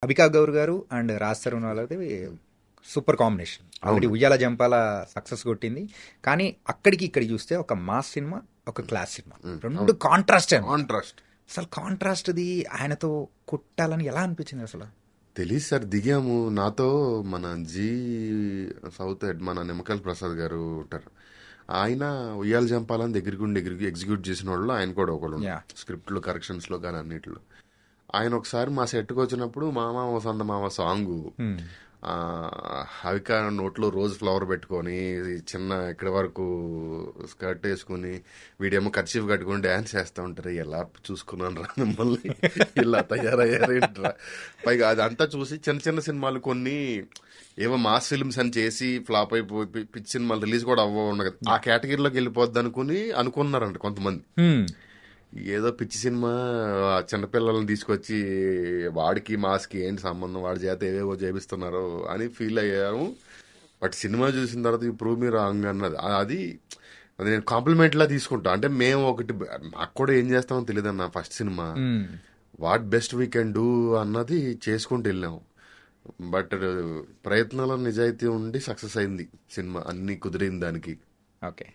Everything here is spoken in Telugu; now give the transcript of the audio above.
అబికా గౌర్ గారు అండ్ రాజ్ తరుణ్ వాళ్ళది సూపర్ కాంబినేషన్. ఆల్రెడీ ఉయ్యాల జంపాల సక్సెస్ కొట్టింది, కానీ అక్కడికి ఇక్కడికి చూస్తే ఒక మాస్ సినిమా, ఒక క్లాస్ సినిమా, రెండు కాంట్రాస్ట్. అసలు కాంట్రాస్ట్ది ఆయనతో కొట్టాలని ఎలా అనిపించింది అసలు? తెలియదు సార్, దిగాము. నాతో మన సౌత్ హెడ్ మన నిమ్మకాయల ప్రసాద్ గారు ఉంటారు, ఆయన ఉయ్యాల జంపాలని దగ్గరికి ఎగ్జిక్యూట్ చేసిన వాళ్ళు ఆయన కూడా ఒకళ్ళు స్క్రిప్ట్లో, కరెక్షన్స్లో కానీ అన్నిట్లో. ఆయన ఒకసారి మా సెట్కి వచ్చినప్పుడు మామ వసంత మామ సాంగ్ హవిక నోట్లో రోజ్ ఫ్లవర్ పెట్టుకొని చిన్న ఇక్కడి వరకు స్కర్ట్ వేసుకుని వీడేమో కర్చీఫ్ కట్టుకుని డ్యాన్స్ చేస్తూ ఉంటారు. ఎలా చూసుకున్నాను రా మిమ్మల్ని, ఇలా తయారయ్యారేంట్రా. పైగా అదంతా చూసి చిన్న చిన్న సినిమాలు కొన్ని ఏవో మాస్ ఫిల్మ్స్ అని చేసి ఫ్లాప్ అయిపోయి పిచ్చి సినిమాలు రిలీజ్ కూడా అవ్వవు, ఆ కేటగిరీలోకి వెళ్ళిపోద్ది అనుకున్నారంట కొంతమంది. ఏదో పిచ్చి సినిమా చిన్నపిల్లలను తీసుకొచ్చి వాడికి మాస్కి ఏంటి సంబంధం, వాడి చేత ఏవేవో చేపిస్తున్నారు అని ఫీల్ అయ్యాము. బట్ సినిమా చూసిన తర్వాత ఈ ప్రూవ్ మీ రాంగ్ అన్నది అది నేను కాంప్లిమెంట్ లా తీసుకుంటా. అంటే మేము ఒకటి మాకు కూడా ఏం చేస్తామో తెలియదు అన్న, first cinema what best we can do అన్నది చేసుకుంటూ వెళ్ళాము. బట్ ప్రయత్నాల నిజాయితీ ఉండి సక్సెస్ అయింది సినిమా, అన్ని కుదిరింది దానికి. ఓకే.